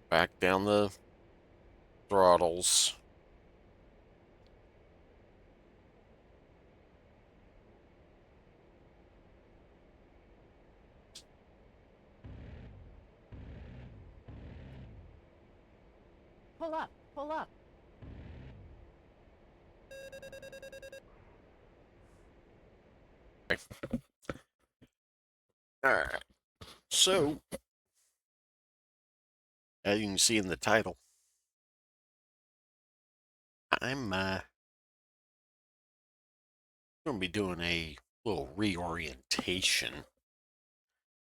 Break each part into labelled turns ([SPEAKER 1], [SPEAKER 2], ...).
[SPEAKER 1] Back down the throttles.
[SPEAKER 2] Pull up, pull up.
[SPEAKER 1] Alright, so, as you can see in the title, I'm going to be doing a little reorientation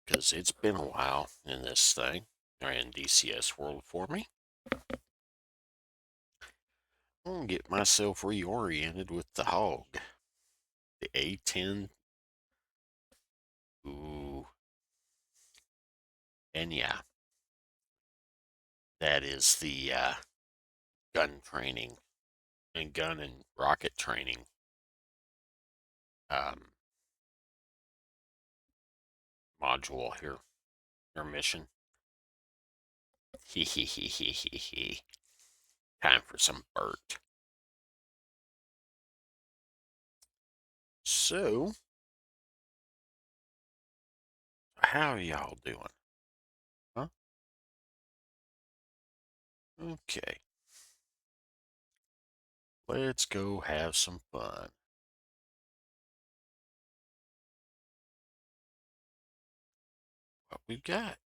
[SPEAKER 1] because it's been a while in this thing, or in DCS world for me. I'm going to get myself reoriented with the hog, the A-10. Ooh, and yeah, that is the gun training and gun and rocket training um, module here, or mission. Hee hee hee hee hee hee. Time for some Bert. So, how y'all doing? Huh? Okay. Let's go have some fun. What we got?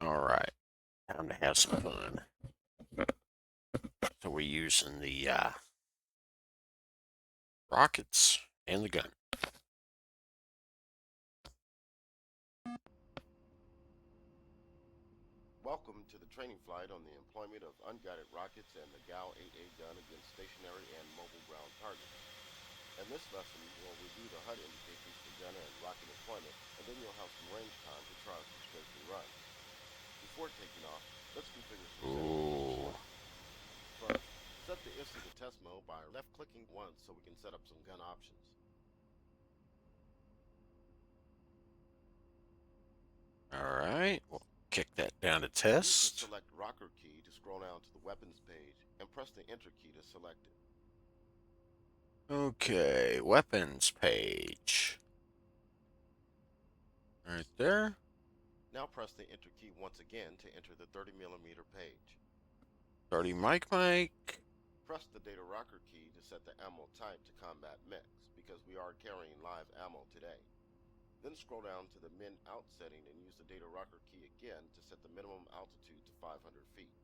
[SPEAKER 1] All right. Time to have some fun. So we're using the rockets and the gun.
[SPEAKER 3] Welcome to the training flight on the employment of unguided rockets and the GAL-8A gun against stationary and mobile ground targets. In this lesson, we'll review the HUD indications for gun and rocket deployment, and then you'll have some range time to try some strafing runs. Before taking off, let's configure some settings for the
[SPEAKER 1] Ooh.
[SPEAKER 3] sortie. First, set the IFC to test mode by left-clicking once so we can set up some gun options.
[SPEAKER 1] All right. We'll kick that down to
[SPEAKER 3] Use the
[SPEAKER 1] test.
[SPEAKER 3] select rocker key to scroll down to the weapons page and press the enter key to select it.
[SPEAKER 1] Okay. Weapons page. Right there.
[SPEAKER 3] Now press the enter key once again to enter the 30mm page.
[SPEAKER 1] 30 Mike.
[SPEAKER 3] Press the data rocker key to set the ammo type to combat mix, because we are carrying live ammo today. Then scroll down to the min out setting and use the data rocker key again to set the minimum altitude to 500 feet.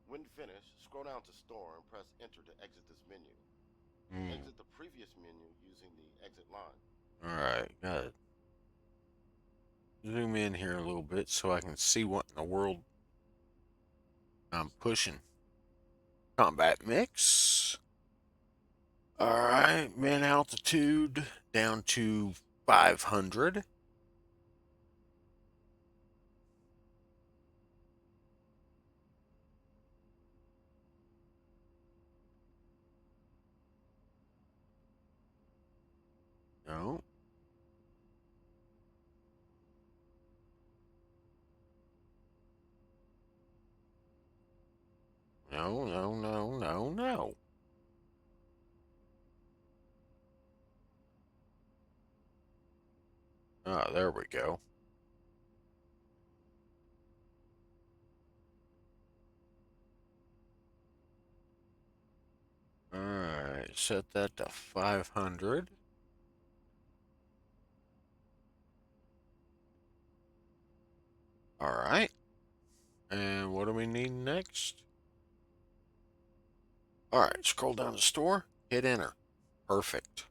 [SPEAKER 3] When finished, scroll down to store and press enter to exit this menu. Exit the previous menu using the exit line.
[SPEAKER 1] All right. Got it. Zoom in here a little bit so I can see what in the world I'm pushing. Combat mix. All right, min altitude down to 500. No. No, no, no, no, no. Ah, there we go. All right, set that to 500. All right. And what do we need next? All right, scroll down to store, hit enter. Perfect.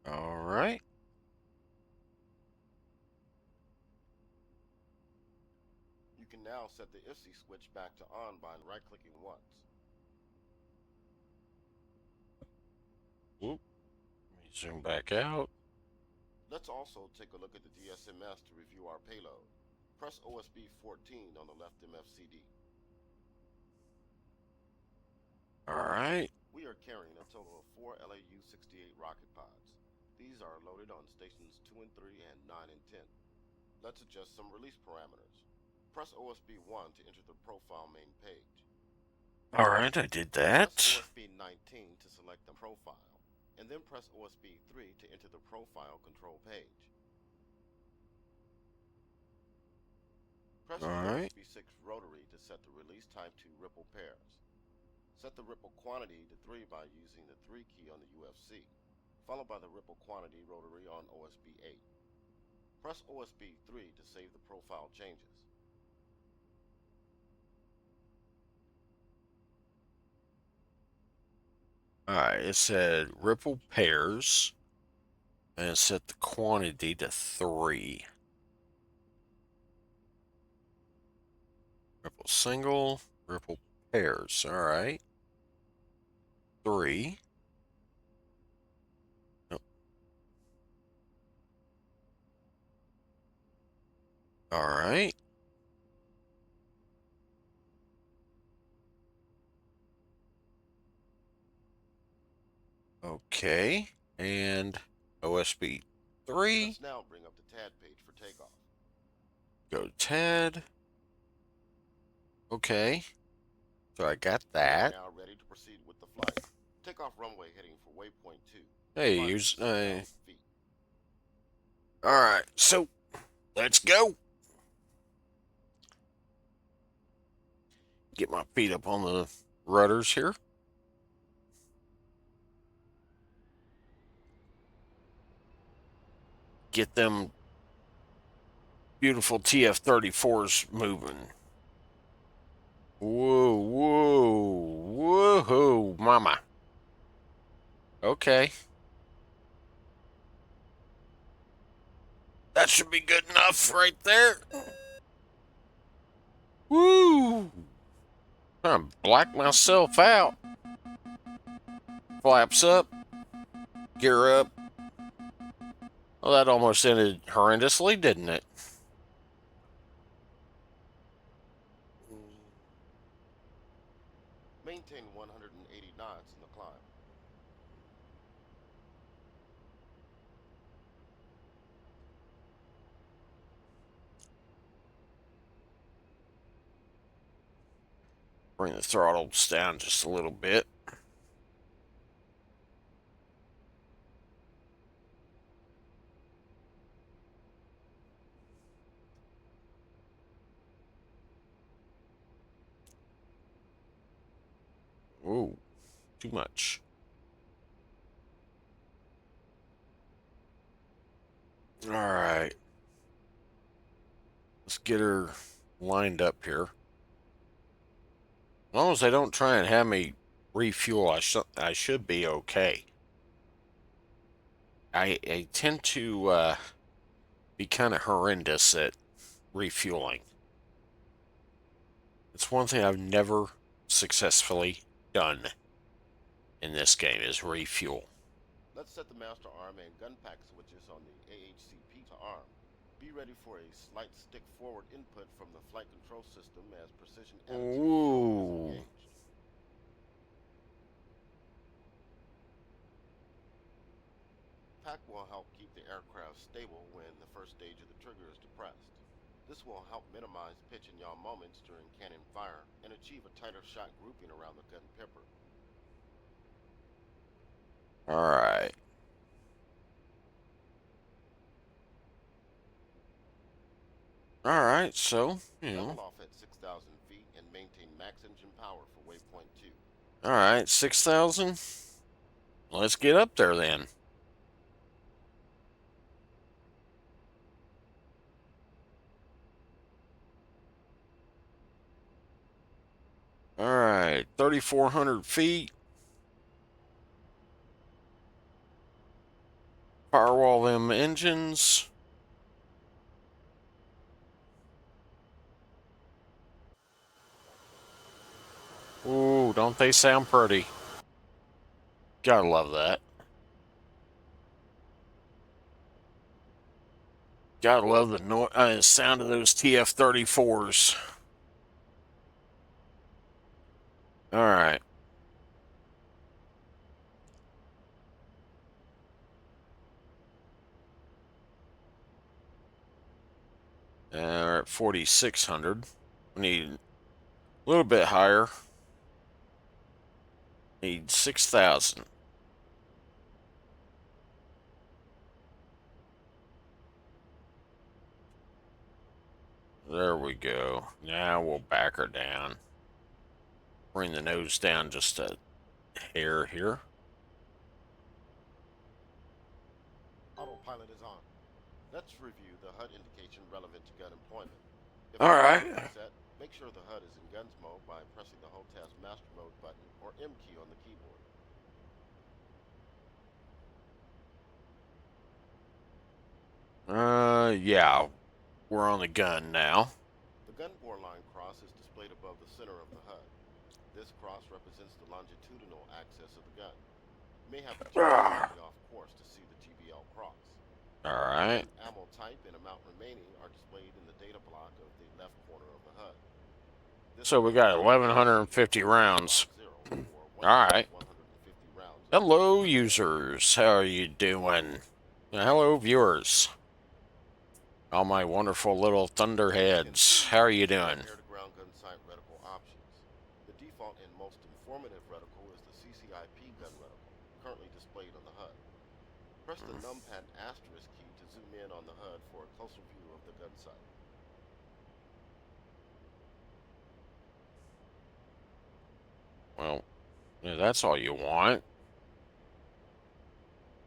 [SPEAKER 1] All right.
[SPEAKER 3] You can now set the IFC switch back to on by right-clicking once.
[SPEAKER 1] Whoop. Let me zoom back out.
[SPEAKER 3] Let's also take a look at the DSMS to review our payload. Press OSB 14 on the left MFCD.
[SPEAKER 1] Alright.
[SPEAKER 3] We are carrying a total of 4 LAU-68 rocket pods. These are loaded on stations 2 and 3 and 9 and 10. Let's adjust some release parameters. Press OSB 1 to enter the profile main page.
[SPEAKER 1] Alright, I did
[SPEAKER 3] Press
[SPEAKER 1] that.
[SPEAKER 3] OSB 19 to select the profile, and then press OSB 3 to enter the profile control page. Press
[SPEAKER 1] Alright.
[SPEAKER 3] OSB 6 rotary to set the release type to ripple pairs. Set the ripple quantity to 3 by using the 3 key on the UFC, followed by the ripple quantity rotary on OSB 8. Press OSB 3 to save the profile changes.
[SPEAKER 1] Alright, it said ripple pairs, and it set the quantity to 3. Ripple single, ripple pairs. Alright. 3. Nope. Alright. Okay. And OSB 3.
[SPEAKER 3] Let's now bring up the TAD page for takeoff.
[SPEAKER 1] Go to TAD. Okay. So I got that.
[SPEAKER 3] Now ready to proceed with the flight. Takeoff runway heading for waypoint 2.
[SPEAKER 1] Hey,
[SPEAKER 3] Climb
[SPEAKER 1] use
[SPEAKER 3] 6,000 feet.
[SPEAKER 1] Alright, so let's go. Get my feet up on the rudders here. Get them beautiful TF-34s moving. Whoa, whoa, whoa, mama. Okay. That should be good enough right there. Woo! I'm black myself out. Flaps up. Gear up. Well, that almost ended horrendously, didn't it?
[SPEAKER 3] Maintain 180 knots in the climb.
[SPEAKER 1] Bring the throttles down just a little bit. Ooh, too much. All right. Let's get her lined up here. As long as they don't try and have me refuel, I should be okay. I tend to be kind of horrendous at refueling. It's one thing I've never successfully done in this game is refuel.
[SPEAKER 3] Let's set the master arm and gun pack switches on the AHCP to arm. Be ready for a slight stick forward input from the flight control system as precision attitude control is engaged. Pack will help keep the aircraft stable when the first stage of the trigger is depressed. This will help minimize pitch and yaw moments during cannon fire and achieve a tighter shot grouping around the gun pipper.
[SPEAKER 1] Alright. Alright, so,
[SPEAKER 3] Level off at 6,000 feet and maintain max engine power for waypoint 2.
[SPEAKER 1] Alright, 6,000. Let's get up there then. Alright, 3,400 feet. Firewall them engines. Ooh, don't they sound pretty? Gotta love that. Gotta love the sound of those TF-34s. All right. We're at 4,600. We need a little bit higher. Need 6,000. There we go. Now we'll back her down. Bring the nose down just a hair here.
[SPEAKER 3] Autopilot is on. Let's review the HUD indication relevant to gun employment. If
[SPEAKER 1] All
[SPEAKER 3] the
[SPEAKER 1] right.
[SPEAKER 3] HUD is set, make sure the HUD is in guns mode by pressing the Hold Task Master Mode button or M key on the keyboard.
[SPEAKER 1] Yeah. We're on the gun now.
[SPEAKER 3] The gun bore line cross is displayed above the center of the HUD. This cross represents the longitudinal axis of the gun. You may have to turn slightly off course to see the GBL cross.
[SPEAKER 1] All right.
[SPEAKER 3] Ammo type and amount remaining are displayed in the data block of the left corner of the HUD.
[SPEAKER 1] So we got 1,150 rounds. All right. Hello, users. How are you doing? Hello, viewers. All my wonderful little thunderheads. How are you doing?
[SPEAKER 3] Air-to-ground gun sight reticle options. The default and most informative reticle is the CCIP gun reticle, currently displayed on the HUD. Press the numpad asterisk key to zoom in on the HUD for a closer view of the gun sight.
[SPEAKER 1] Well, yeah, that's all you want.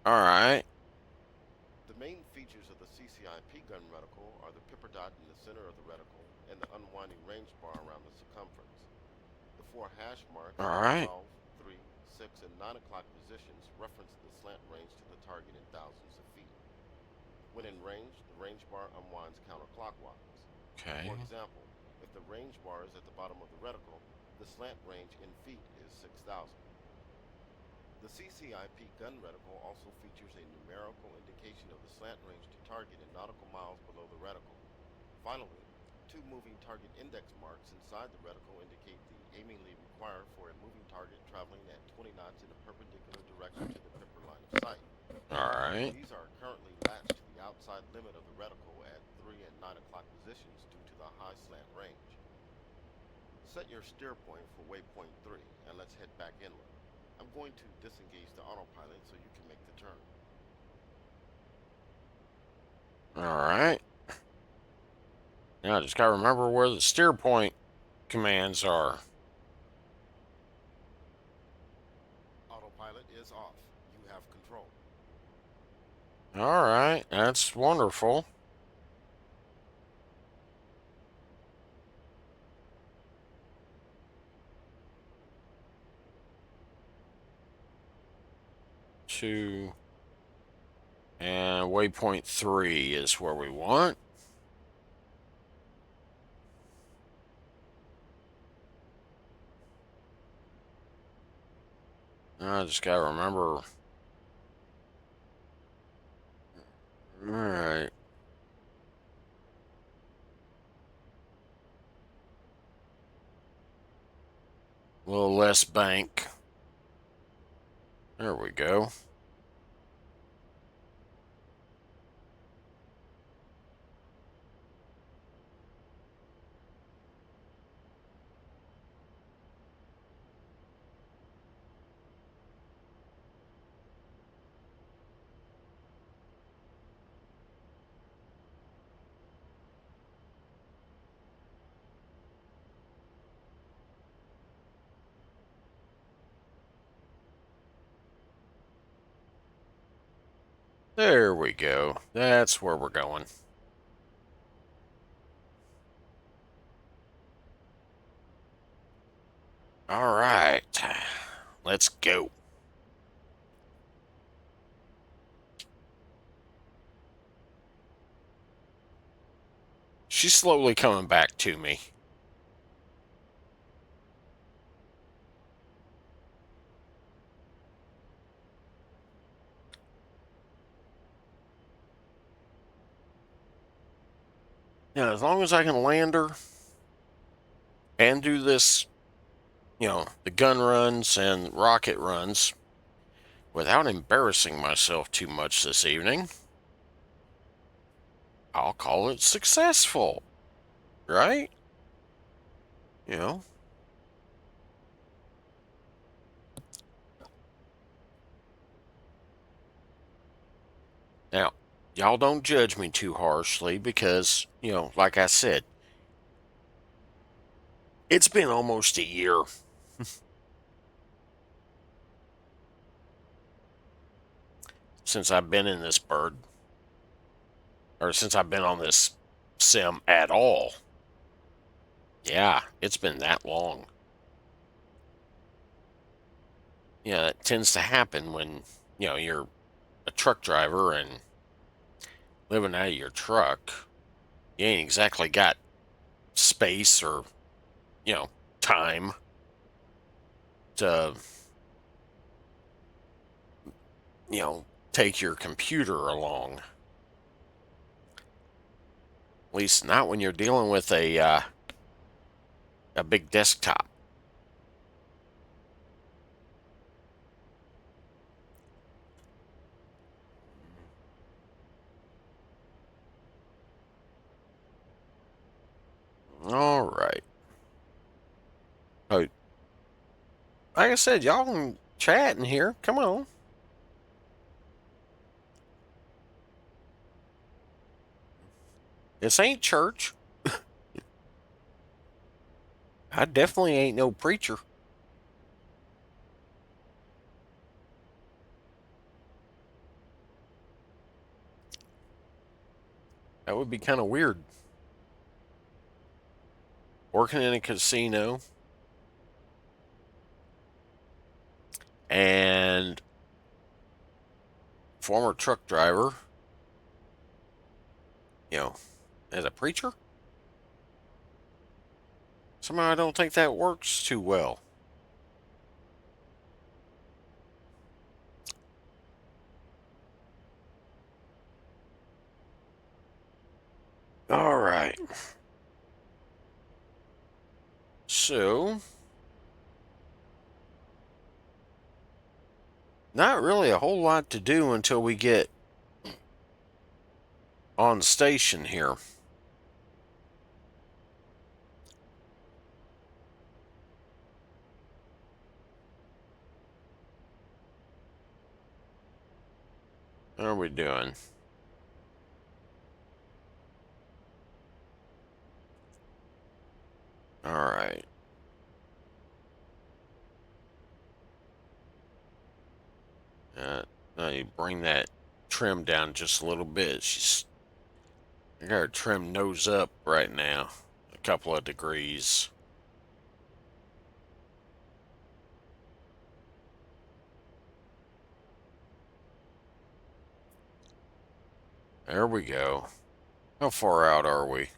[SPEAKER 1] All right.
[SPEAKER 3] The main features of the CCIP gun reticle are the pipper dot in the center of the reticle and the unwinding range bar around the circumference. The four hash marks,
[SPEAKER 1] All right.
[SPEAKER 3] 12, 3, 6, and 9 o'clock positions reference the slant range to the target in thousands of feet. When in range, the range bar unwinds counterclockwise.
[SPEAKER 1] Okay.
[SPEAKER 3] For example, if the range bar is at the bottom of the reticle, the slant range in feet is 6,000. The CCIP gun reticle also features a numerical indication of the slant range to target in nautical miles below the reticle. Finally, two moving target index marks inside the reticle indicate the aiming lead required for a moving target traveling at 20 knots in a perpendicular direction to the pipper line of sight.
[SPEAKER 1] All right.
[SPEAKER 3] These are currently latched to the outside limit of the reticle at 3 and 9 o'clock positions due to the high slant range. Set your steer point for waypoint 3 and let's head back inland. I'm going to disengage the autopilot so you can make the turn.
[SPEAKER 1] All right. Now I just gotta remember where the steer point commands are.
[SPEAKER 3] Autopilot is off. You have control.
[SPEAKER 1] All right. That's wonderful. Two. And waypoint 3 is where we want. I just gotta remember. All right. A little less bank. There we go. There we go. That's where we're going. All right. Let's go. She's slowly coming back to me. Now, as long as I can land her and do this, the gun runs and rocket runs without embarrassing myself too much this evening, I'll call it successful, right? You know? Now, y'all don't judge me too harshly because, like I said, it's been almost a year since I've been in this bird, or since I've been on this sim at all. Yeah, it's been that long. Yeah, it tends to happen when, you're a truck driver and living out of your truck. You ain't exactly got space or, time to, take your computer along. At least not when you're dealing with a big desktop. All right. Oh, like I said, y'all can chat in here. Come on. This ain't church. I definitely ain't no preacher. That would be kind of weird. Working in a casino and former truck driver, as a preacher. Somehow I don't think that works too well. All right. So, not really a whole lot to do until we get on station here. How are we doing? All right. Now you bring that trim down just a little bit. I got her trim nose up right now, a couple of degrees. There we go. How far out are we?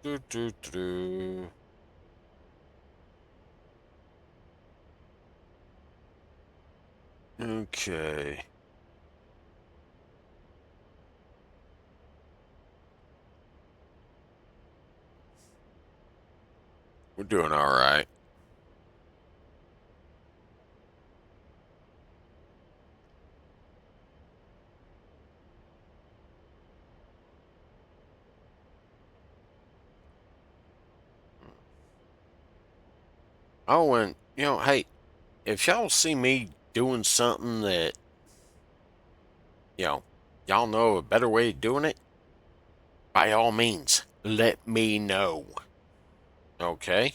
[SPEAKER 1] Do, do, do. Okay. We're doing all right. Oh, and, hey, if y'all see me doing something that, you know, y'all know a better way of doing it, by all means, let me know. Okay?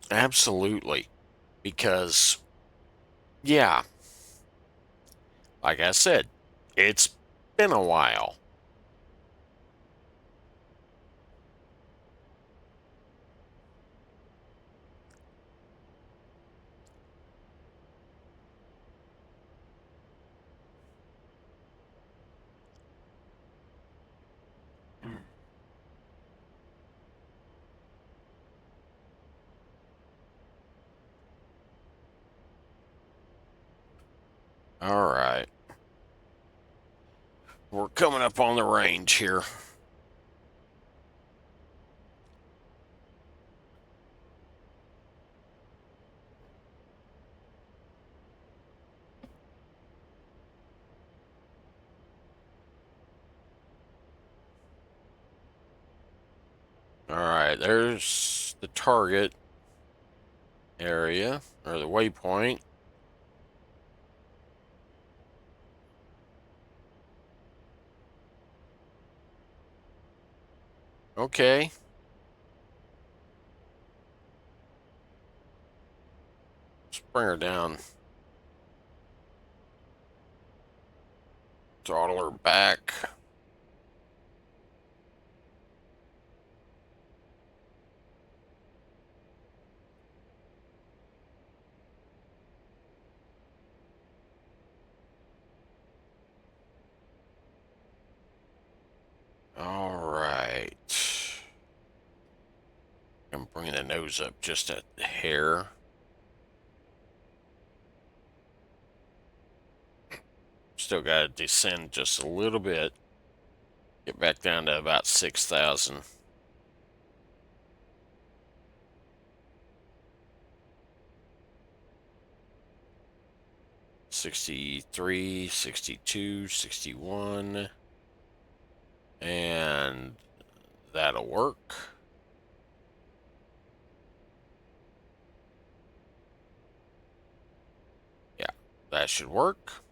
[SPEAKER 1] Absolutely. Because, yeah, like I said, it's been a while. All right. We're coming up on the range here. All right, there's the target area, or the waypoint. Okay. Let's bring her down. Throttle her back. All right. I'm bringing the nose up just a hair. Still got to descend just a little bit. Get back down to about 6,000. 63, 62, 61. And that'll work. Yeah, that should work.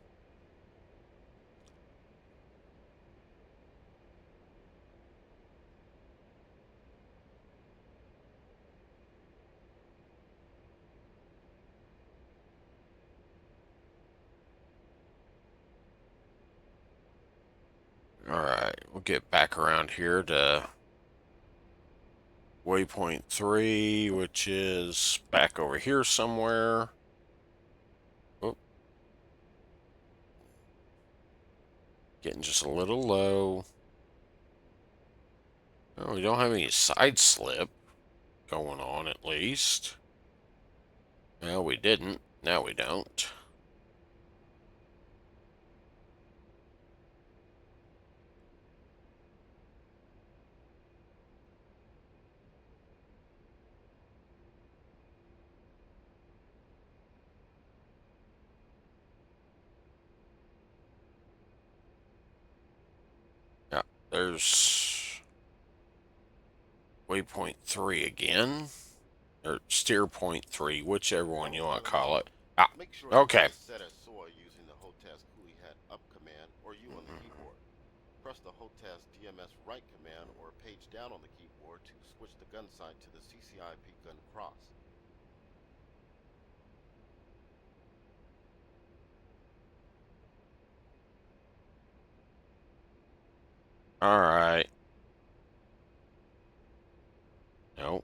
[SPEAKER 1] All right, we'll get back around here to waypoint 3, which is back over here somewhere. Oh, getting just a little low. Oh, we don't have any side slip going on, at least. No, we didn't. Now we don't. Yeah, there's waypoint 3 again. Or steer point 3, whichever one you want to call it. Ah,
[SPEAKER 3] Make sure
[SPEAKER 1] okay.
[SPEAKER 3] you set as SOA using the HOTAS coolie head up command or U on the keyboard. Press the HOTAS DMS right command or page down on the keyboard to switch the gun sight to the CCIP gun cross.
[SPEAKER 1] All right. Nope.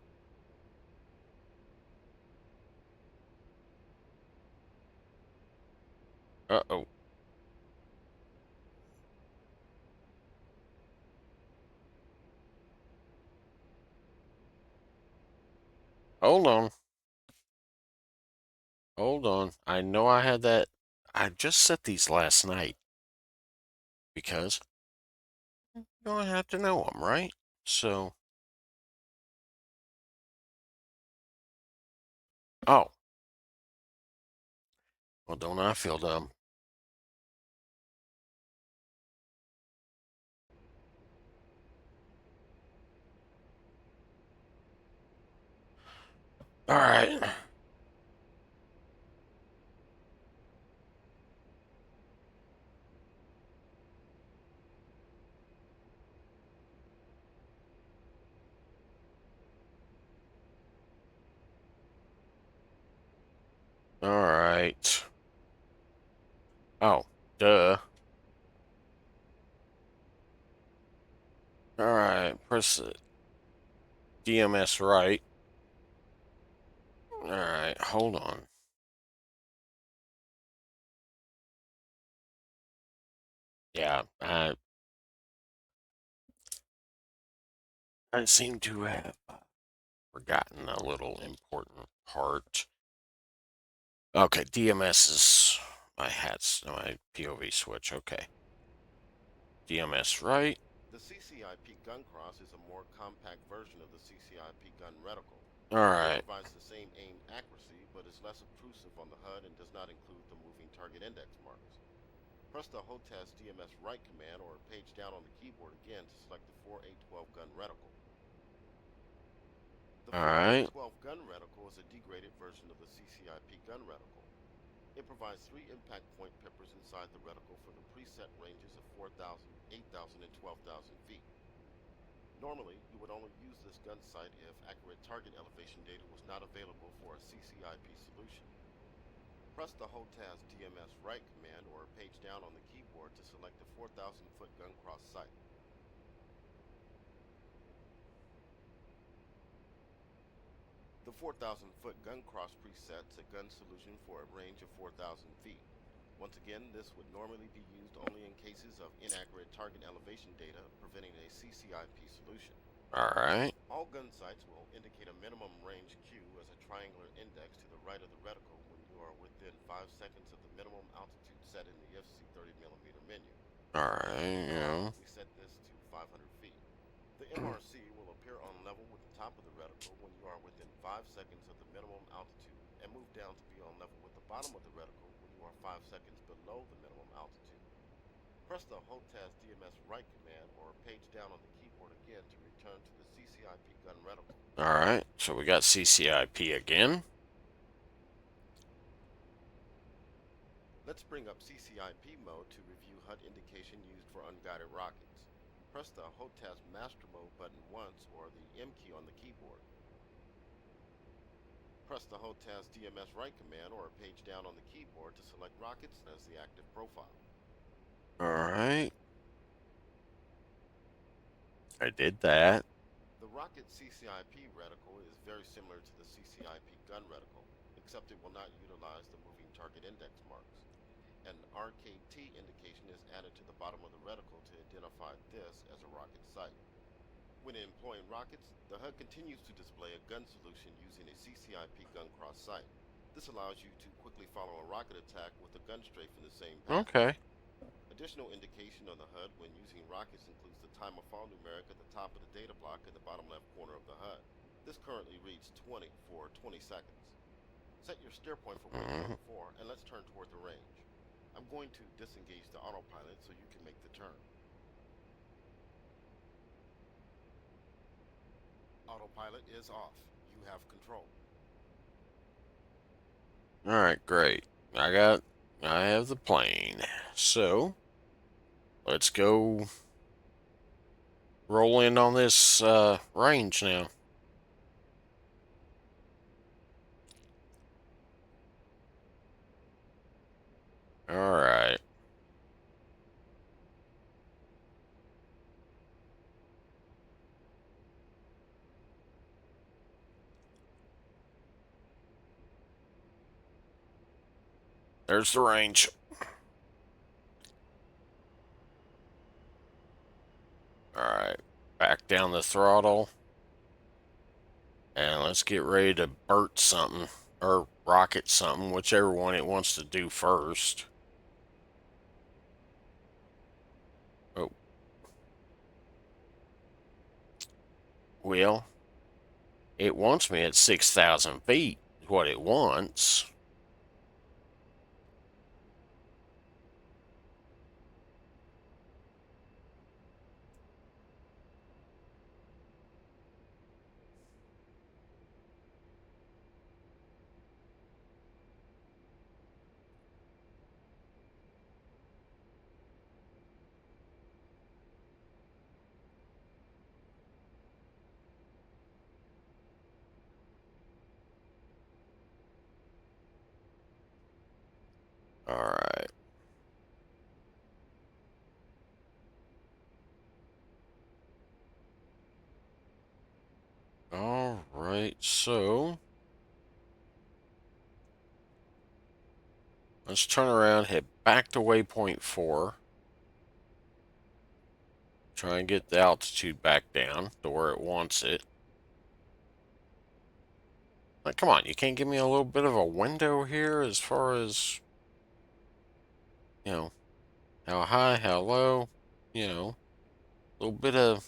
[SPEAKER 1] Uh-oh. Hold on. Hold on. I know I had that. I just set these last night because you don't have to know them, right? So, oh, well, don't I feel dumb? All right. All right. Oh, duh. All right. Press the DMS right. All right. Hold on. Yeah, I seem to have forgotten a little important part. Okay, DMS is my hat's my POV switch. Okay. DMS right.
[SPEAKER 3] The CCIP gun cross is a more compact version of the CCIP gun reticle. It
[SPEAKER 1] Alright.
[SPEAKER 3] provides the same aim accuracy, but is less obtrusive on the HUD and does not include the moving target index marks. Press the HOTAS DMS right command or page down on the keyboard again to select the 4A12 gun reticle. The
[SPEAKER 1] Alright.
[SPEAKER 3] 4A12 gun reticle is a degraded version of the CCIP gun reticle. It provides 3 impact point peppers inside the reticle for the preset ranges of 4,000, 8,000, and 12,000 feet. Normally, you would only use this gun sight if accurate target elevation data was not available for a CCIP solution. Press the HOTAS DMS right command or page down on the keyboard to select the 4,000-foot gun cross sight. The 4,000-foot gun cross presets a gun solution for a range of 4,000 feet. Once again, this would normally be used only in cases of inaccurate target elevation data, preventing a CCIP solution.
[SPEAKER 1] Alright.
[SPEAKER 3] All gun sights will indicate a minimum range Q as a triangular index to the right of the reticle when you are within 5 seconds of the minimum altitude set in the FC 30mm menu.
[SPEAKER 1] Alright, yeah.
[SPEAKER 3] We set this to 500 feet. The MRC will appear on level with the top of the reticle when you are within 5 seconds of the minimum altitude and move down to be on level with the bottom of the reticle when you are 5 seconds below the minimum altitude. Press the HOTAS DMS right command or page down on the keyboard again to return to the CCIP gun reticle.
[SPEAKER 1] Alright, so we got CCIP again.
[SPEAKER 3] Let's bring up CCIP mode to review HUD indication used for unguided rockets. Press the HOTAS Master Mode button once or the M key on the keyboard. Press the HOTAS DMS right command or page down on the keyboard to select rockets as the active profile.
[SPEAKER 1] Alright. I did that.
[SPEAKER 3] The rocket CCIP reticle is very similar to the CCIP gun reticle, except it will not utilize the moving target index marks. An RKT indication is added to the bottom of the reticle to identify this as a rocket sight. When employing rockets, the HUD continues to display a gun solution using a CCIP gun cross sight. This allows you to quickly follow a rocket attack with a gun strafe in the same path.
[SPEAKER 1] Okay.
[SPEAKER 3] Additional indication on the HUD when using rockets includes the time of fall numeric at the top of the data block in the bottom left corner of the HUD. This currently reads 20 for 20 seconds. Set your steer point for 1.4 and let's turn toward the range. I'm going to disengage the autopilot so you can make the turn. Autopilot is off. You have control.
[SPEAKER 1] Alright, great. I have the plane. So, let's go roll in on this range now. Alright. There's the range. Alright. Back down the throttle. And let's get ready to BRRRRT something. Or rocket something. Whichever one it wants to do first. Oh. Well, it wants me at 6,000 feet. What it wants. Alright. Alright, so let's turn around, head back to waypoint 4. Try and get the altitude back down to where it wants it. Like, come on, you can't give me a little bit of a window here as far as... you know, how high, how low, you know, a little bit of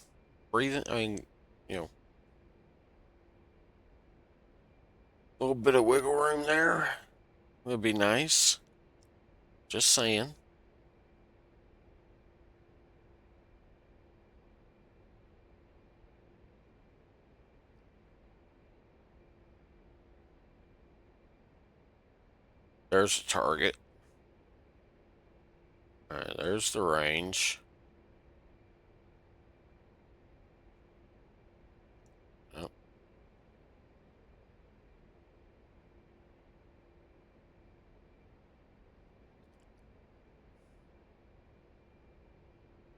[SPEAKER 1] breathing. I mean, you know, a little bit of wiggle room there would be nice. Just saying. There's the target. All right, there's the range. Oh.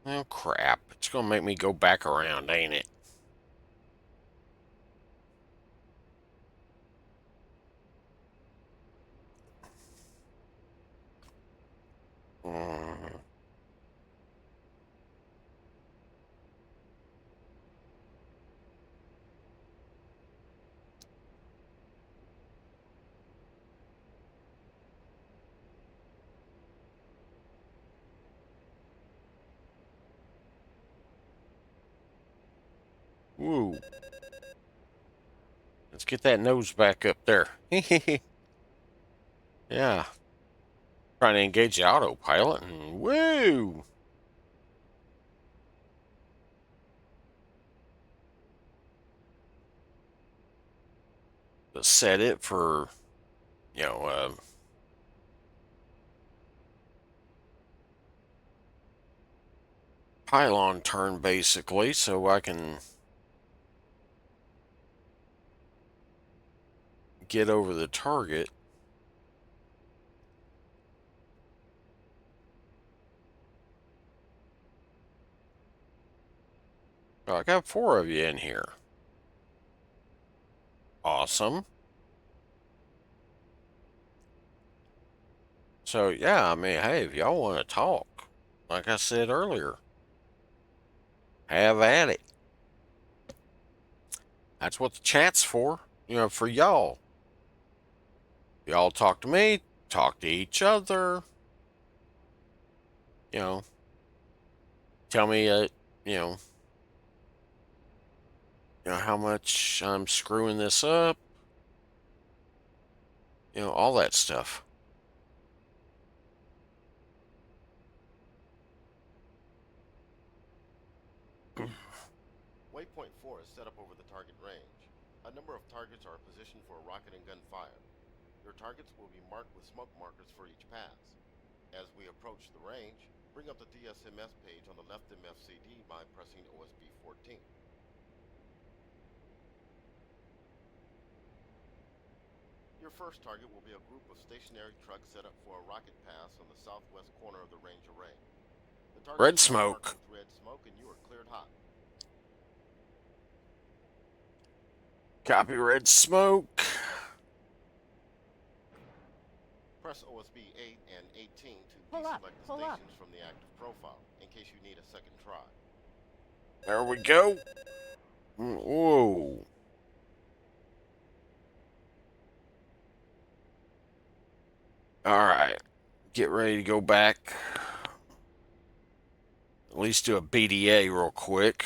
[SPEAKER 1] Oh, crap. It's going to make me go back around, ain't it? Mm. Woo. Let's get that nose back up there. Yeah. Trying to engage the autopilot and woo. Let's set it for, you know, pylon turn basically, so I can get over the target. Oh, I got 4 of you in here. Awesome. So, yeah, I mean, hey, if y'all want to talk, like I said earlier, have at it. That's what the chat's for, you know, for y'all. Y'all talk to me, talk to each other, you know, tell me, you know, how much I'm screwing this up, you know, all that stuff.
[SPEAKER 3] Waypoint 4 is set up over the target range. A number of targets are positioned for rocket and gun fire. Your targets will be marked with smoke markers for each pass. As we approach the range, bring up the DSMS page on the left MFCD by pressing OSB 14. Your first target will be a group of stationary trucks set up for a rocket pass on the southwest corner of the range array. The target
[SPEAKER 1] Red
[SPEAKER 3] is now marked
[SPEAKER 1] smoke.
[SPEAKER 3] with red smoke and you are cleared hot.
[SPEAKER 1] Copy red smoke.
[SPEAKER 3] Press OSB 8 and 18 to
[SPEAKER 2] Pull up,
[SPEAKER 3] deselect the
[SPEAKER 2] pull up.
[SPEAKER 3] stations from the active profile, in case you need a second try.
[SPEAKER 1] There we go. Whoa. All right. Get ready to go back. At least do a BDA real quick.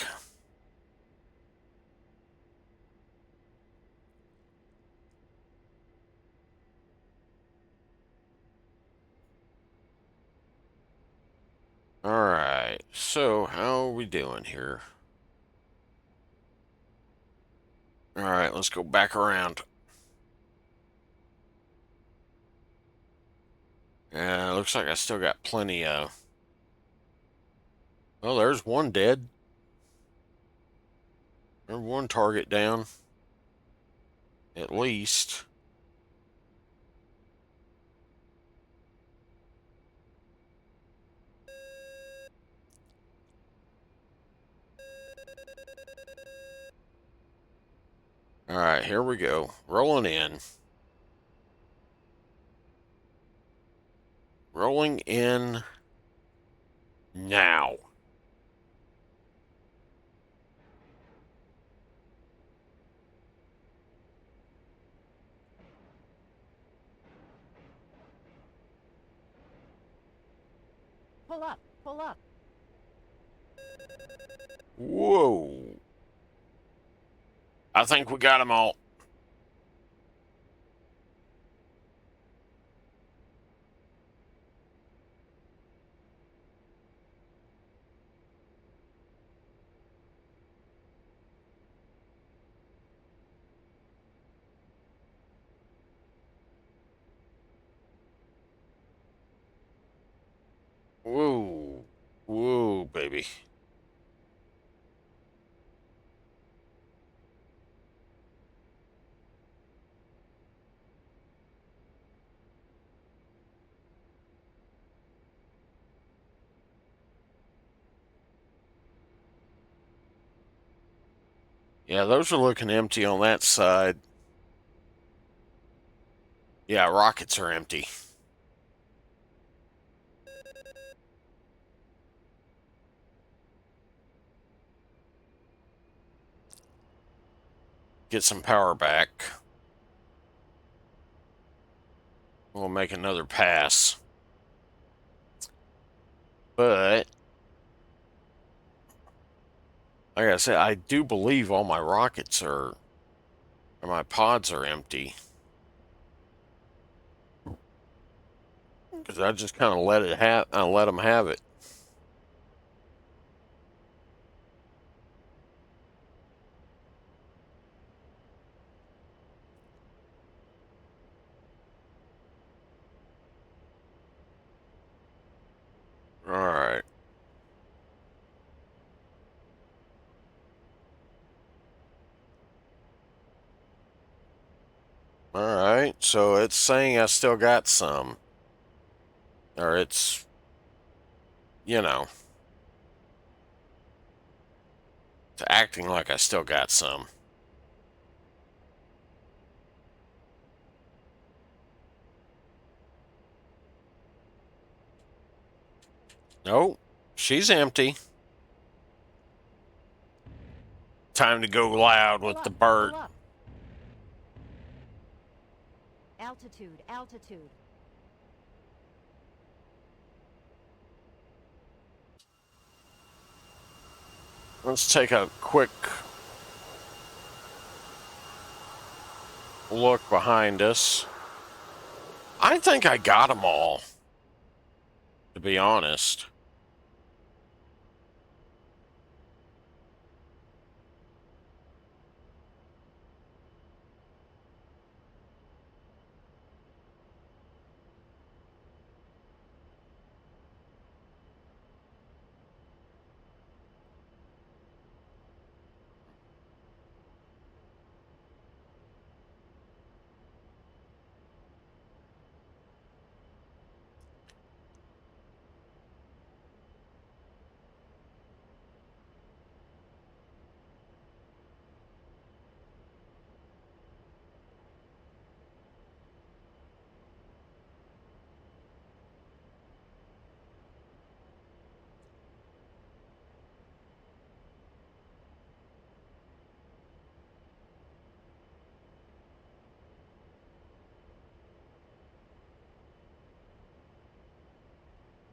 [SPEAKER 1] All right. So, how are we doing here? All right, let's go back around. Yeah, looks like I still got plenty of. Well, there's one dead. There's one target down. At least. All right, here we go. Rolling in. Rolling in now.
[SPEAKER 2] Pull up. Pull up.
[SPEAKER 1] Whoa. I think we got them all. Whoa. Whoa, baby. Yeah, those are looking empty on that side. Yeah, rockets are empty. Get some power back. We'll make another pass. But, like I said, I do believe all my rockets are, or my pods are empty. Because I just kind of let them have it. All right. All right. So it's saying I still got some. Or it's, you know, it's acting like I still got some. Nope. She's empty. Time to go loud with the bird.
[SPEAKER 2] Pull up. Altitude. Altitude.
[SPEAKER 1] Let's take a quick look behind us. I think I got them all, to be honest.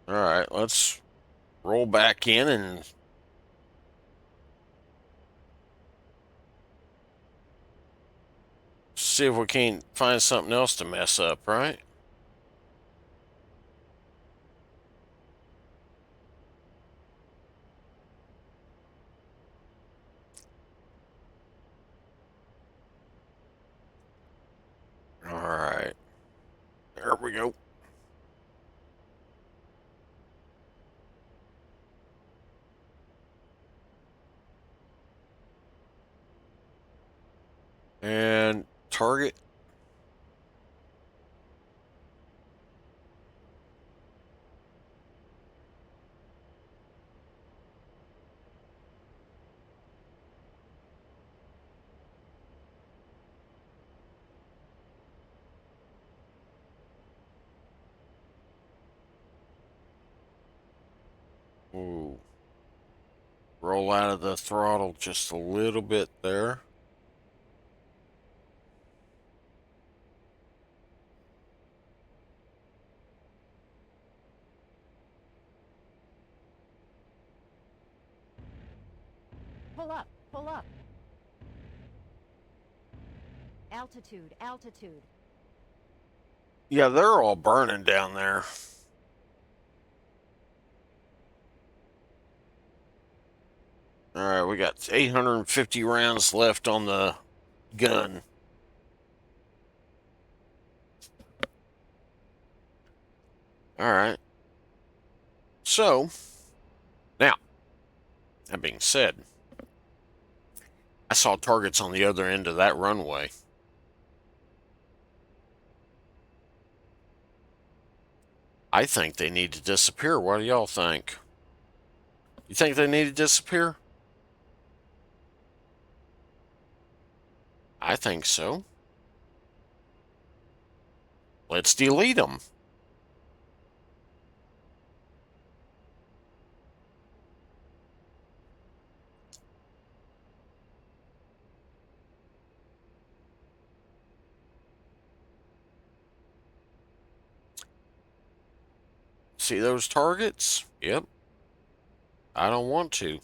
[SPEAKER 1] All right, let's roll back in and see if we can't find something else to mess up, right? All right. There we go. And target. Ooh. Roll out of the throttle just a little bit there.
[SPEAKER 2] Pull up, pull up. Altitude, altitude.
[SPEAKER 1] Yeah, they're all burning down there. All right, we got 850 rounds left on the gun. All right. So, now, that being said, I saw targets on the other end of that runway. I think they need to disappear. What do y'all think? You think they need to disappear? I think so. Let's delete them. See those targets? Yep. I don't want to.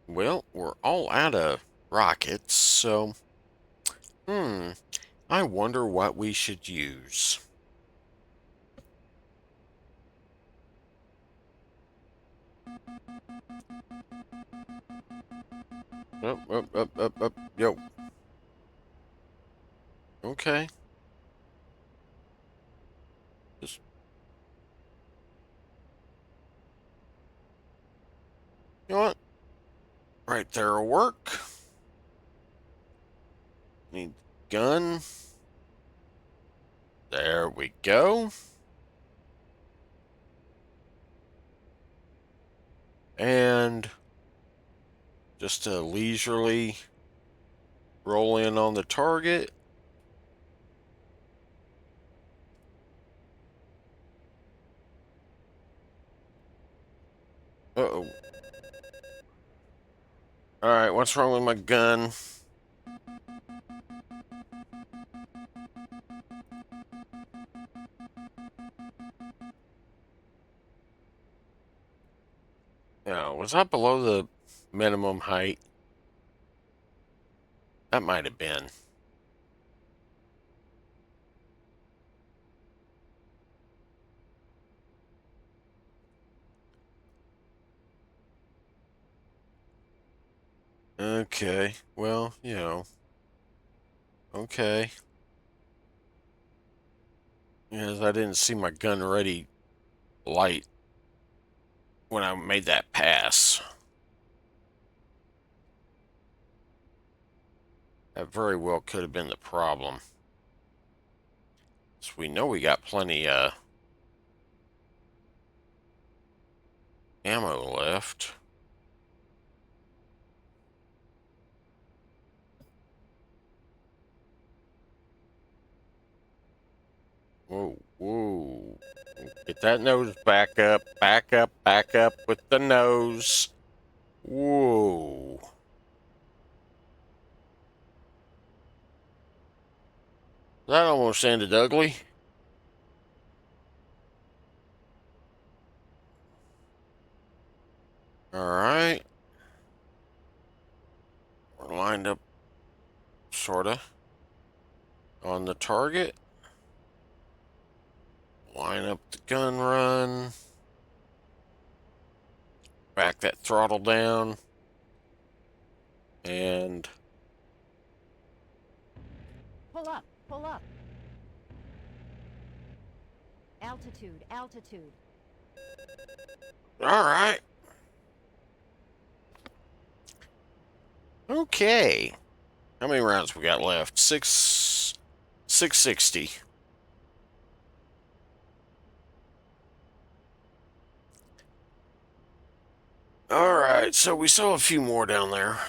[SPEAKER 1] Well, we're all out of rockets, so... I wonder what we should use. Up. Yo. Okay. Just... You know what? Right there'll work. Need gun. There we go. And just a leisurely roll in on the target. Uh-oh. Alright, what's wrong with my gun? No, was that below the minimum height? That might have been. Okay, well, you know. Okay. Yes, I didn't see my gun ready light when I made that pass. That very well could have been the problem. So we know we got plenty ammo left. Whoa. Get that nose back up with the nose. Whoa. That almost ended ugly. Alright. We're lined up, sorta, on the target. Line up the gun run. Back that throttle down. And...
[SPEAKER 2] Pull up, pull up. Altitude, altitude.
[SPEAKER 1] Alright. Okay. How many rounds we got left? 660. Alright, so we saw a few more down there.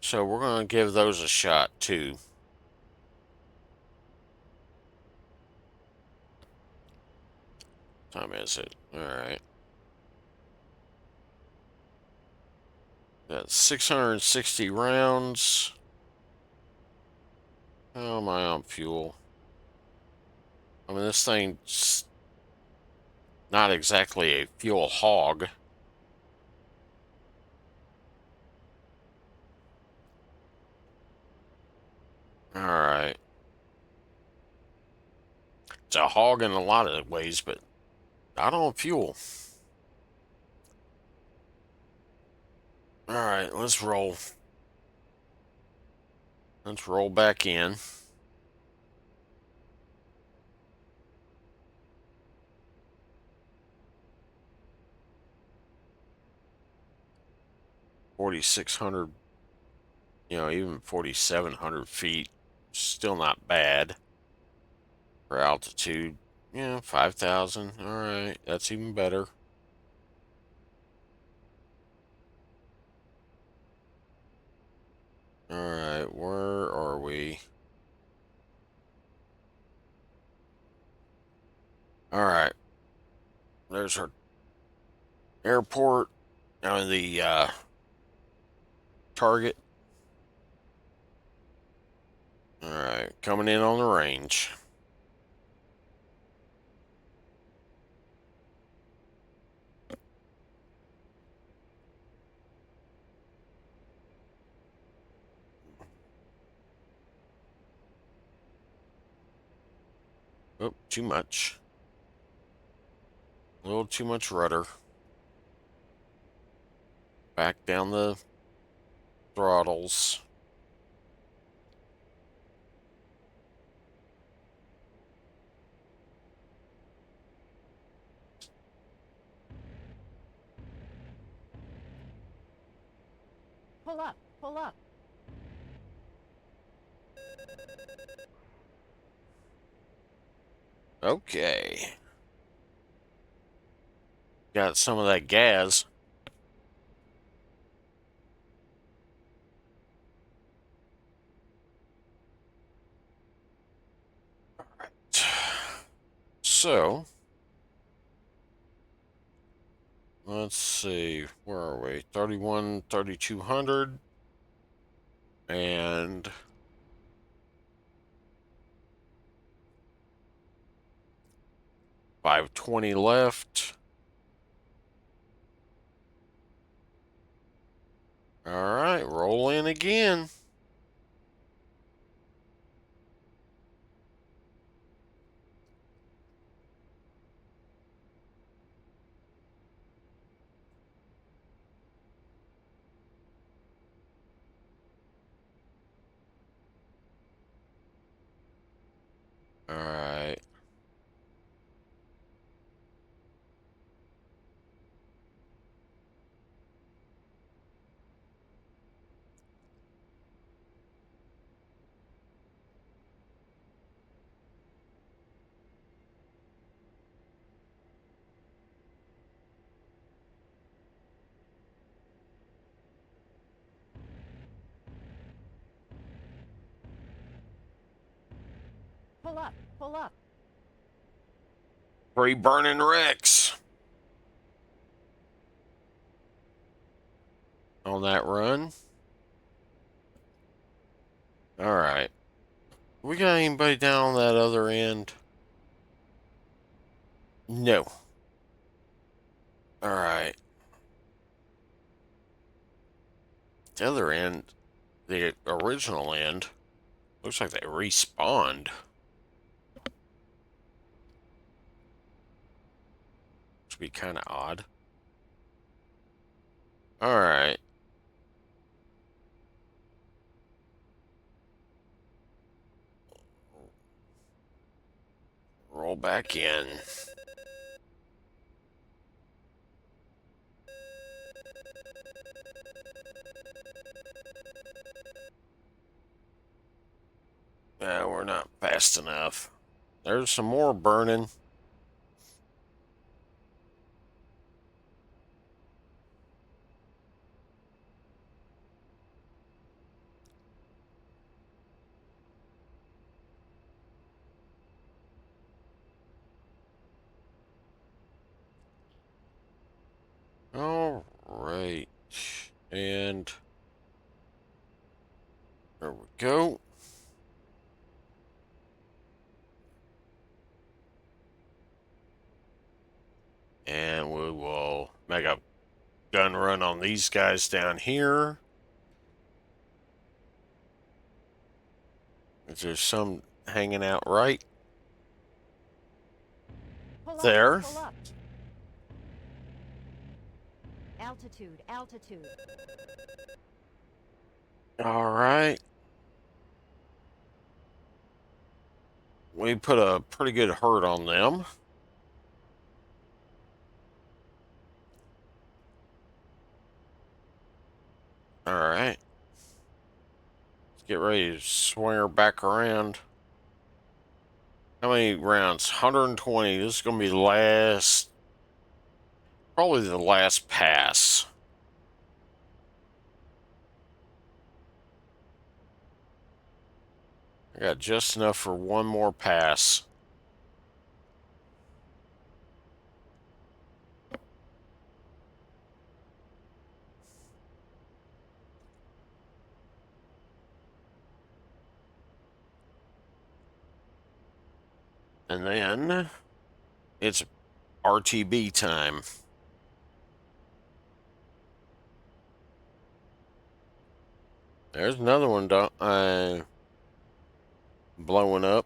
[SPEAKER 1] So we're going to give those a shot, too. What time is it? Alright. Got 660 rounds. How am I on fuel? I mean, this thing's not exactly a fuel hog. All right. It's a hog in a lot of ways, but not on fuel. All right, let's roll. Let's roll back in. $4,600, even 4,700 feet, still not bad for altitude. Yeah, 5,000. All right, that's even better. All right, where are we? All right, there's our airport. Now the target. All right, coming in on the range. Oh, too much. A little too much rudder. Back down the throttles.
[SPEAKER 2] Pull up. Pull up.
[SPEAKER 1] Okay. Got some of that gas. So, let's see. Where are we? 31, 3,200. And 520 left. All right, roll in again. All right.
[SPEAKER 2] Pull up. Pull up.
[SPEAKER 1] Free burning wrecks on that run. All right. We got anybody down on that other end? No. All right. The other end, the original end, looks like they respawned. Which would be kind of odd. All right. Roll back in. We're not fast enough. There's some more burning. All right. And there we go. And we will make a gun run on these guys down here. Is there some hanging out right
[SPEAKER 2] Pull
[SPEAKER 1] there?
[SPEAKER 2] up, pull up. Altitude, altitude.
[SPEAKER 1] All right. We put a pretty good hurt on them. All right. Let's get ready to swing her back around. How many rounds? 120. This is going to be the last, probably the last pass. I got just enough for one more pass. And then it's RTB time. There's another one blowing up.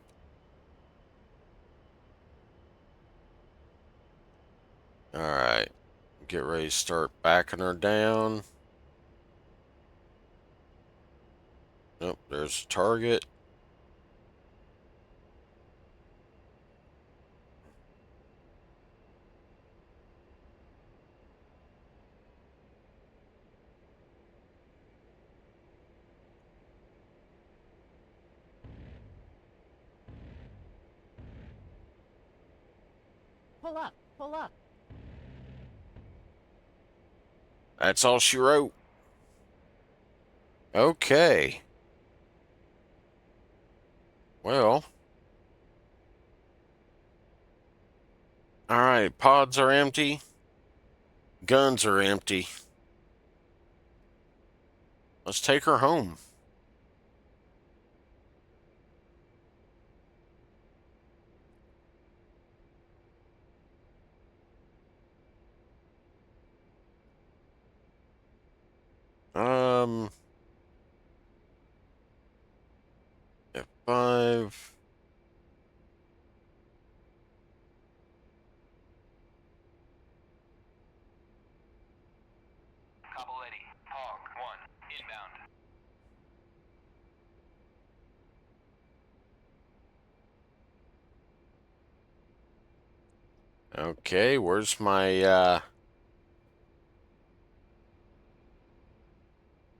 [SPEAKER 1] All right. Get ready to start backing her down. Nope, there's a target.
[SPEAKER 2] Pull up, pull up.
[SPEAKER 1] That's all she wrote. Okay. Well. All right, pods are empty. Guns are empty. Let's take her home. F5.
[SPEAKER 4] Capoletti, Hog 1, inbound.
[SPEAKER 1] Okay, where's my, I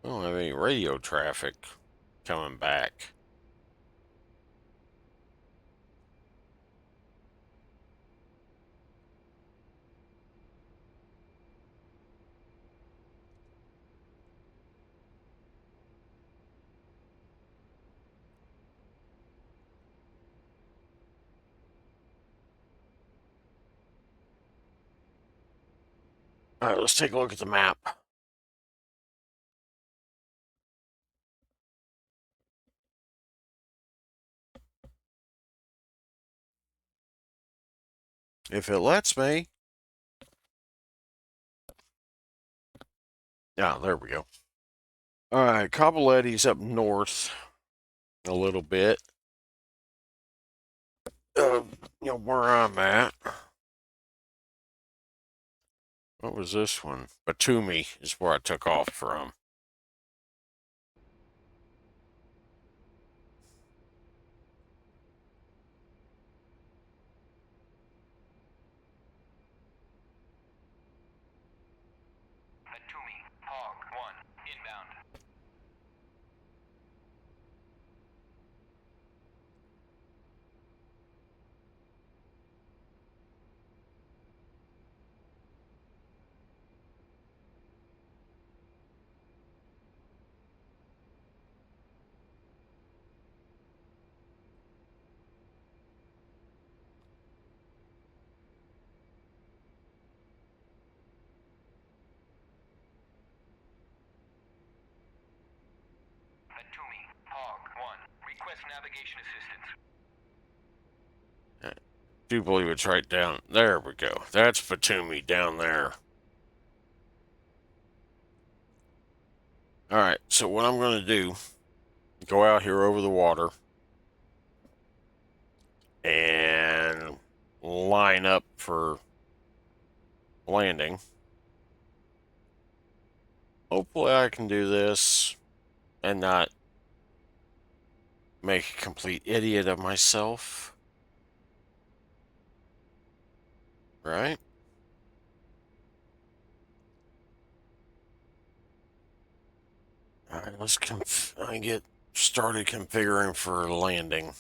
[SPEAKER 1] don't have any radio traffic coming back. All right, let's take a look at the map. If it lets me. Yeah, there we go. All right, Capoletti's up north a little bit. You know where I'm at. What was this one? Batumi is where I took off from.
[SPEAKER 4] Batumi, Hog 1, inbound. Batumi, Hog 1, request navigation assistance.
[SPEAKER 1] do believe it's right down. There we go. That's Batumi down there. Alright, so what I'm going to do, go out here over the water and line up for landing. Hopefully I can do this and not make a complete idiot of myself. Right? Alright, let's get started configuring for landing.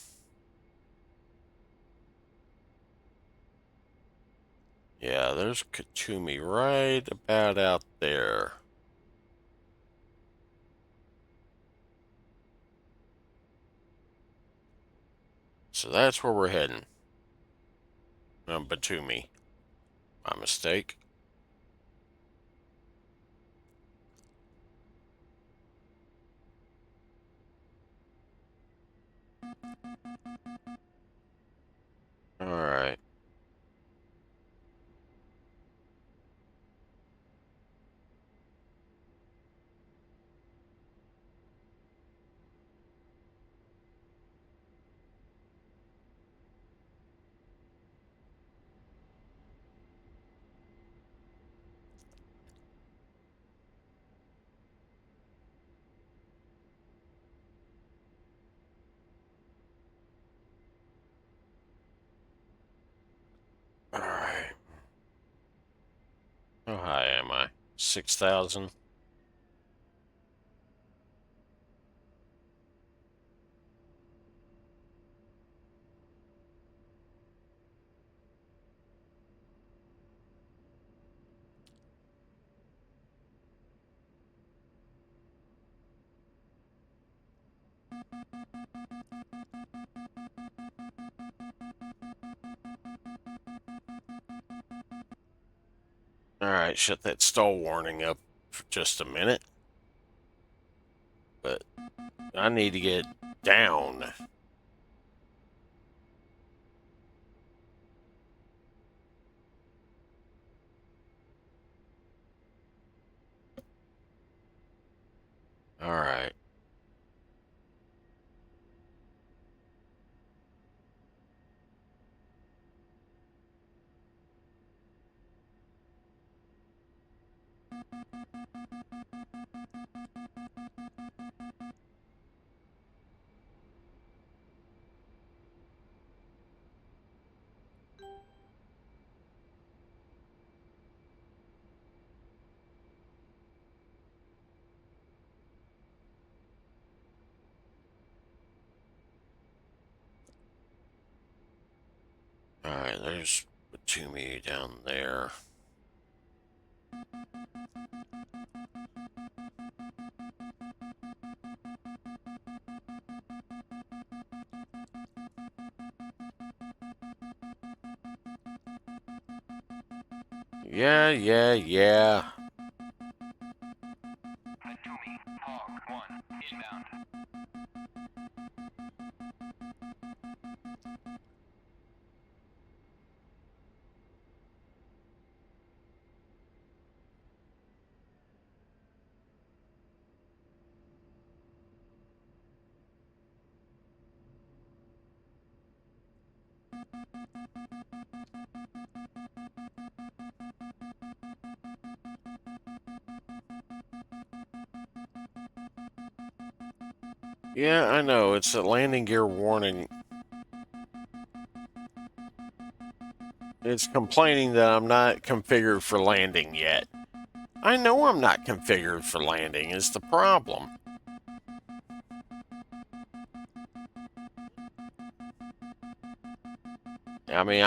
[SPEAKER 1] Yeah, there's Katumi right about out there. So that's where we're heading. Batumi. My mistake. Alright. Alright. How high am I? 6,000? Alright, shut that stall warning up for just a minute. But I need to get down. Alright. Alright, there's Batumi down there. Yeah.
[SPEAKER 4] Batumi, Hog 1, inbound.
[SPEAKER 1] Yeah, I know. It's a landing gear warning. It's complaining that I'm not configured for landing yet. I know I'm not configured for landing is the problem. I mean,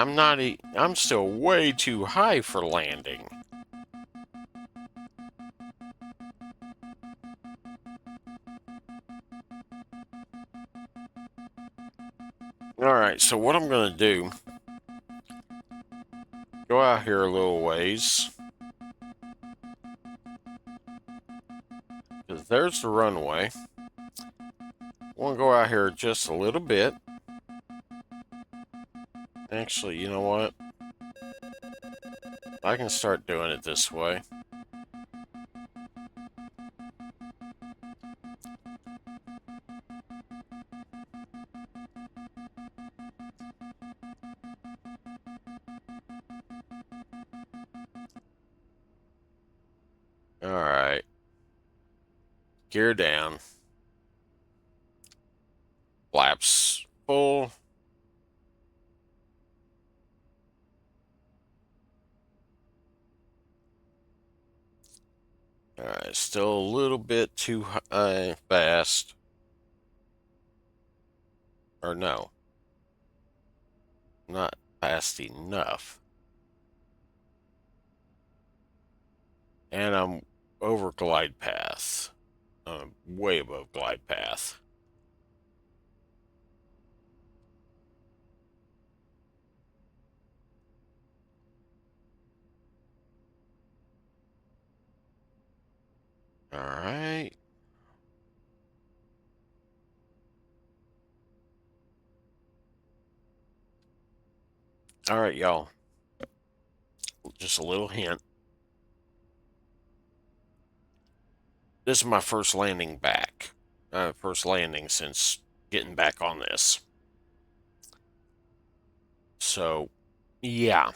[SPEAKER 1] I'm still way too high for landing. Alright, so what I'm going to do, go out here a little ways. Because there's the runway. I want to go out here just a little bit. Actually, you know what? I can start doing it this way. Alright. Gear down. Flaps full. Alright, still a little bit too high, fast. Or no. Not fast enough. And I'm over glide path. Way above glide path. Alright. Alright, y'all. Just a little hint. This is my first landing back. First landing since getting back on this. So, yeah.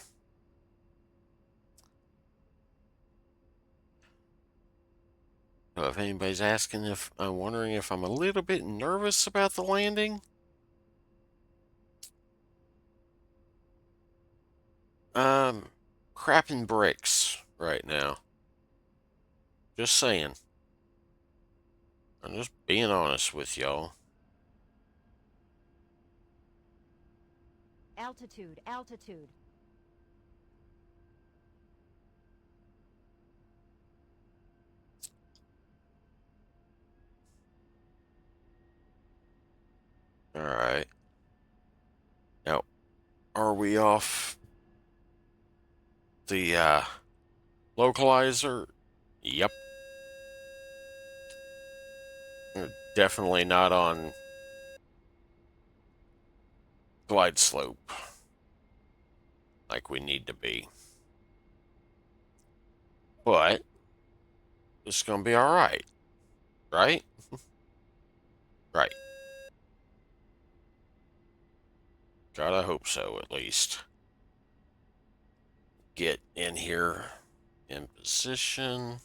[SPEAKER 1] So if anybody's asking if I'm wondering if I'm a little bit nervous about the landing, crapping bricks right now. Just saying. I'm just being honest with y'all.
[SPEAKER 2] Altitude, altitude.
[SPEAKER 1] Alright. Now, are we off the localizer? Yep. We're definitely not on glide slope like we need to be. But it's gonna be alright. Right? Right. Gotta hope so, at least. Get in here in position.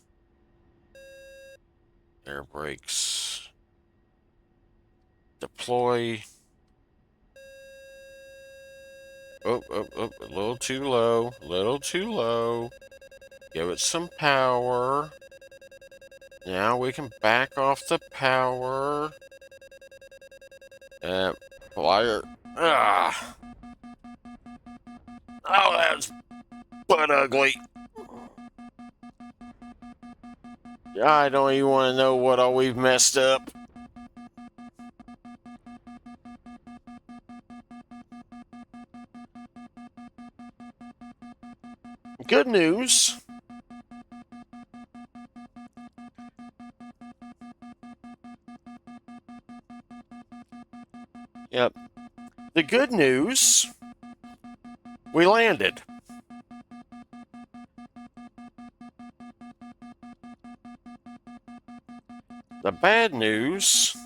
[SPEAKER 1] Air brakes. Deploy. Oh, a little too low. Little too low. Give it some power. Now we can back off the power. Flyer. Ah. Oh, that's butt ugly. I don't even want to know what all we've messed up. Good news. Yep. The good news, we landed. The bad news,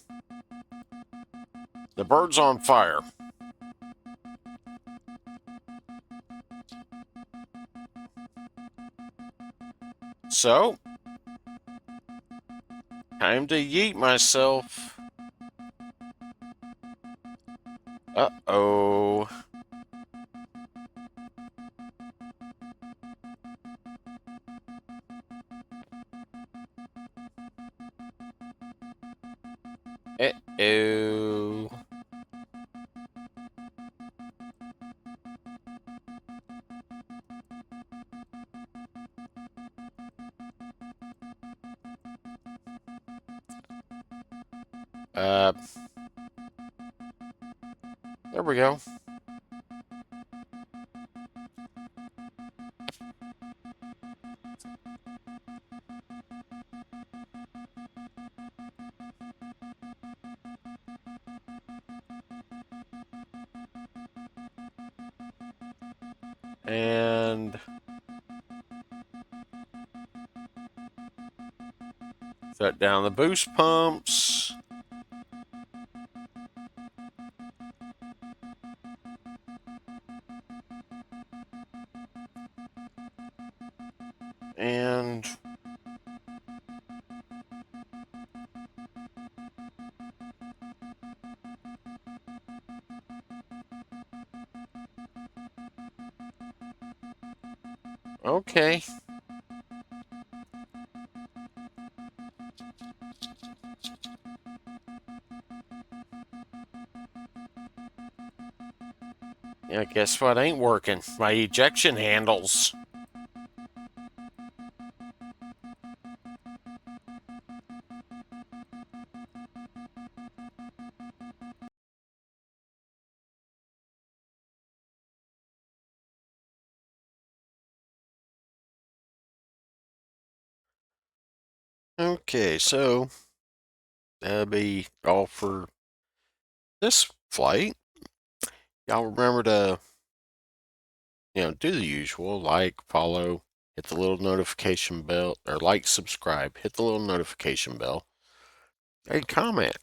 [SPEAKER 1] the bird's on fire. So, time to yeet myself. Uh-oh. Uh-oh. There we go. And shut down the boost pumps. And okay. Yeah, guess what ain't working? My ejection handles. Okay, so that'll be all for this flight. Y'all remember to, do the usual, like, follow, hit the little notification bell, or like, subscribe, hit the little notification bell. Hey, comment.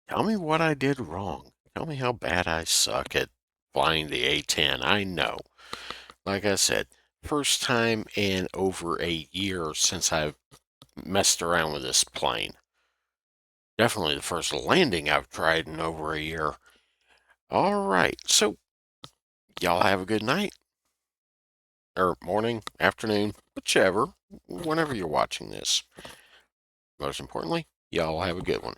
[SPEAKER 1] Tell me what I did wrong. Tell me how bad I suck at flying the A-10. I know. Like I said, first time in over a year since I've messed around with this plane. Definitely the first landing I've tried in over a year. All right, so y'all have a good night, or morning, afternoon, whichever, whenever you're watching this. Most importantly, y'all have a good one.